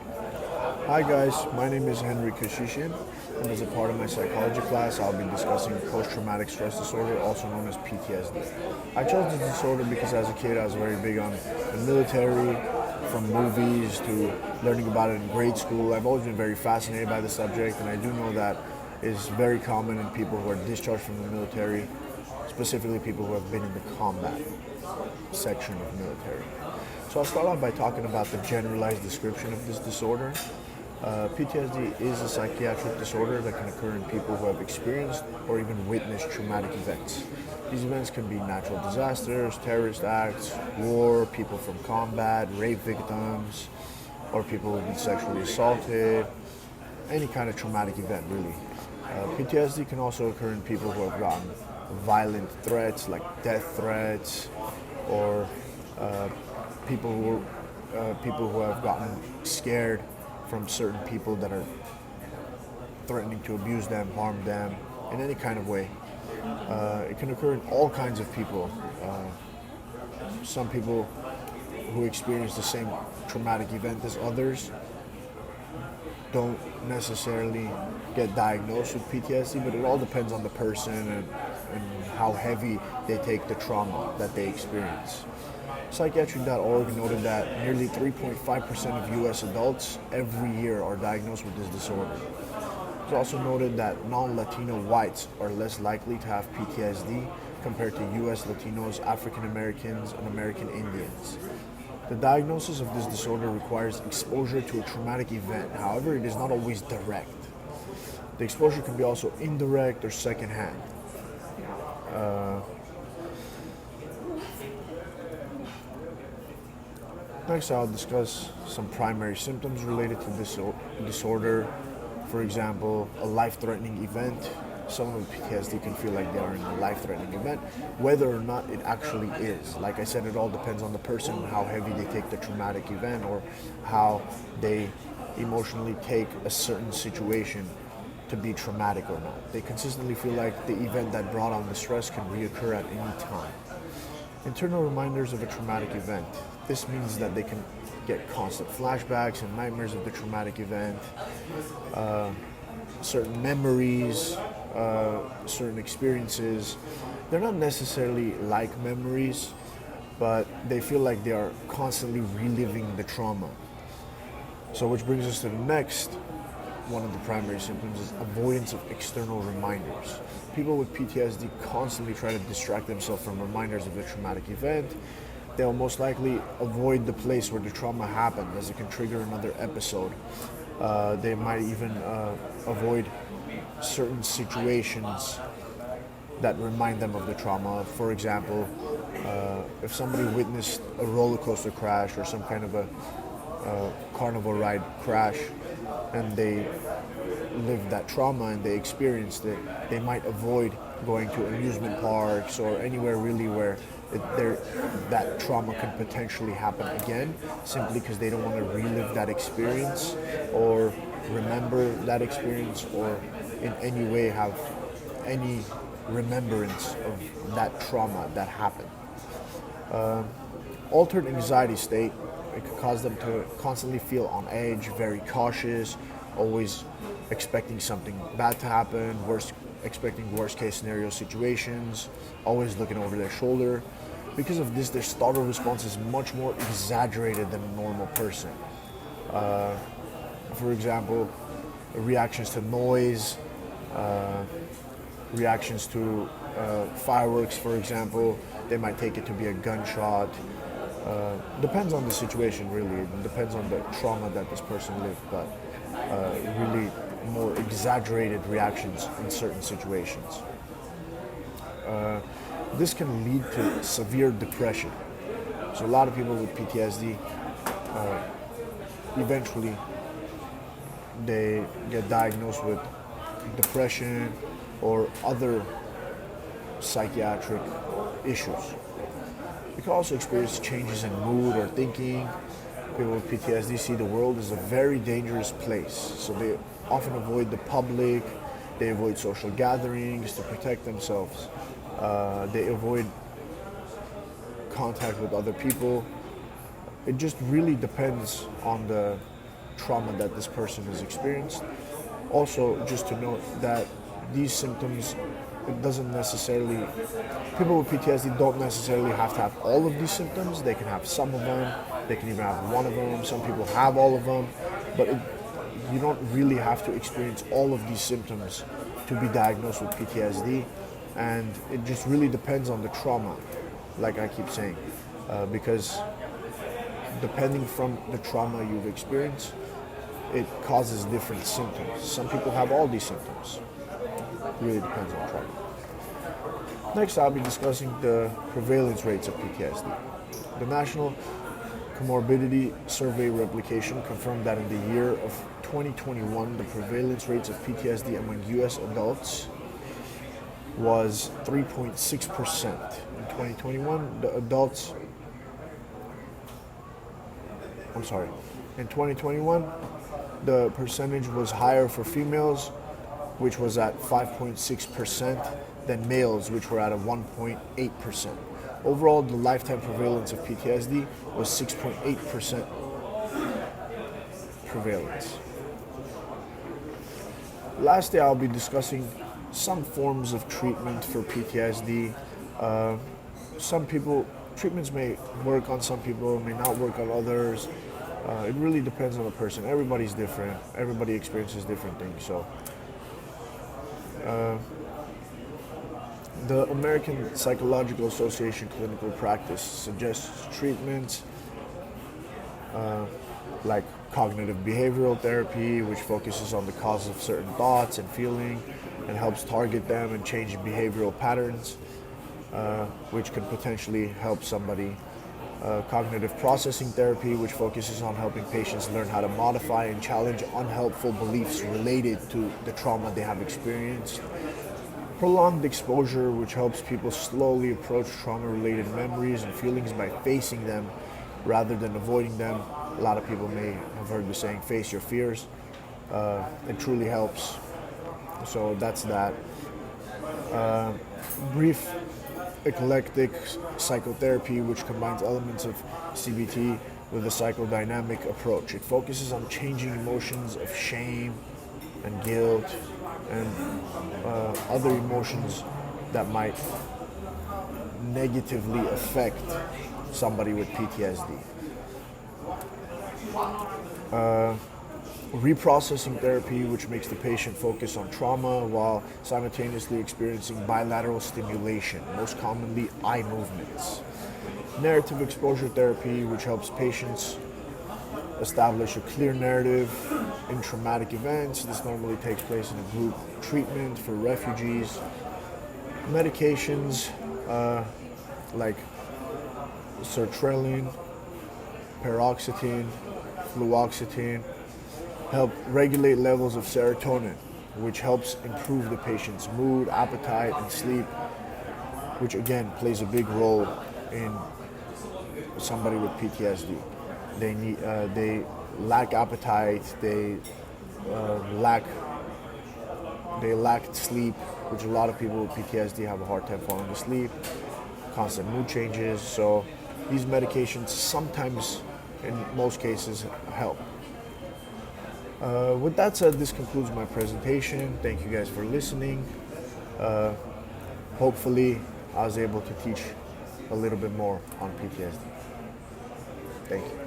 Hi guys, my name is Henry Kashishian, and as a part of my psychology class, I'll be discussing post-traumatic stress disorder, also known as PTSD. I chose this disorder because as a kid I was very big on the military, from movies to learning about it in grade school. I've always been very fascinated by the subject, and I do know that it's very common in people who are discharged from the military, specifically people who have been in the combat section of the military. So I'll start off by talking about the generalized description of this disorder. PTSD is a psychiatric disorder that can occur in people who have experienced or even witnessed traumatic events. These events can be natural disasters, terrorist acts, war, people from combat, rape victims, or people who've been sexually assaulted, any kind of traumatic event really. PTSD can also occur in people who have gotten violent threats like death threats, or people who have gotten scared from certain people that are threatening to abuse them, harm them in any kind of way. It can occur in all kinds of people. Some people who experience the same traumatic event as others don't necessarily get diagnosed with PTSD, but it all depends on the person and how heavy they take the trauma that they experience. Psychiatry.org noted that nearly 3.5% of U.S. adults every year are diagnosed with this disorder. It's also noted that non-Latino whites are less likely to have PTSD compared to U.S. Latinos, African Americans, and American Indians. The diagnosis of this disorder requires exposure to a traumatic event. However, it is not always direct. The exposure can be also indirect or secondhand. Next, I'll discuss some primary symptoms related to this disorder. For example, a life-threatening event. Someone with PTSD can feel like they are in a life-threatening event, whether or not it actually is. Like I said, it all depends on the person, how heavy they take the traumatic event, or how they emotionally take a certain situation to be traumatic or not. They consistently feel like the event that brought on the stress can reoccur at any time. Internal reminders of a traumatic event. This means that they can get constant flashbacks and nightmares of the traumatic event, certain memories, certain experiences. They're not necessarily like memories, but they feel like they are constantly reliving the trauma. So which brings us to the next one of the primary symptoms is avoidance of external reminders. People with PTSD constantly try to distract themselves from reminders of the traumatic event. They'll most likely avoid the place where the trauma happened, as it can trigger another episode. They might even avoid certain situations that remind them of the trauma. For example, if somebody witnessed a roller coaster crash or some kind of a carnival ride crash, and they lived that trauma and they experienced it, they might avoid going to amusement parks or anywhere really where that trauma can potentially happen again, simply because they don't want to relive that experience or remember that experience or in any way have any remembrance of that trauma that happened. Altered anxiety state. It could cause them to constantly feel on edge, very cautious, always expecting something bad to happen, expecting worst case scenario situations, always looking over their shoulder. Because of this, their startle response is much more exaggerated than a normal person. For example, reactions to noise, reactions to fireworks, for example, they might take it to be a gunshot. Depends on the situation, really. It depends on the trauma that this person lived, but really more exaggerated reactions in certain situations. This can lead to severe depression. So a lot of people with PTSD, eventually they get diagnosed with depression or other psychiatric issues. You can also experience changes in mood or thinking. People with PTSD see the world as a very dangerous place, so they often avoid the public, they avoid social gatherings to protect themselves, they avoid contact with other people. It just really depends on the trauma that this person has experienced. Also, just to note that these symptoms, it doesn't necessarily, people with PTSD don't necessarily have to have all of these symptoms. They can have some of them, they can even have one of them. Some people have all of them, but you don't really have to experience all of these symptoms to be diagnosed with PTSD. And it just really depends on the trauma, like I keep saying, because depending from the trauma you've experienced, it causes different symptoms. Some people have all these symptoms. It really depends on trauma. Next, I'll be discussing the prevalence rates of PTSD. The National Comorbidity Survey replication confirmed that in the year of 2021, the prevalence rates of PTSD among U.S. adults was 3.6%. In 2021, the adults, in 2021, the percentage was higher for females, which was at 5.6%, than males, which were at a 1.8%. Overall, the lifetime prevalence of PTSD was 6.8% prevalence. Lastly, I'll be discussing some forms of treatment for PTSD. Treatments may work on some people, may not work on others. It really depends on the person. Everybody's different. Everybody experiences different things. So, the American Psychological Association Clinical Practice suggests treatments like cognitive behavioral therapy, which focuses on the cause of certain thoughts and feeling and helps target them and change behavioral patterns, which could potentially help somebody. Cognitive processing therapy, which focuses on helping patients learn how to modify and challenge unhelpful beliefs related to the trauma they have experienced. Prolonged exposure, which helps people slowly approach trauma-related memories and feelings by facing them rather than avoiding them. A lot of people may have heard the saying, face your fears. It truly helps. So that's that. Brief eclectic psychotherapy, which combines elements of CBT with a psychodynamic approach. It focuses on changing emotions of shame and guilt and other emotions that might negatively affect somebody with PTSD. Reprocessing therapy, which makes the patient focus on trauma while simultaneously experiencing bilateral stimulation, most commonly eye movements. Narrative exposure therapy, which helps patients establish a clear narrative in traumatic events. This normally takes place in a group treatment for refugees. Medications like sertraline, paroxetine, fluoxetine help regulate levels of serotonin, which helps improve the patient's mood, appetite, and sleep, which again plays a big role in somebody with PTSD. They lack appetite, they lack sleep, which a lot of people with PTSD have a hard time falling asleep, constant mood changes. So these medications sometimes, in most cases, help. With that said, this concludes my presentation. Thank you guys for listening. Hopefully, I was able to teach a little bit more on PTSD. Thank you.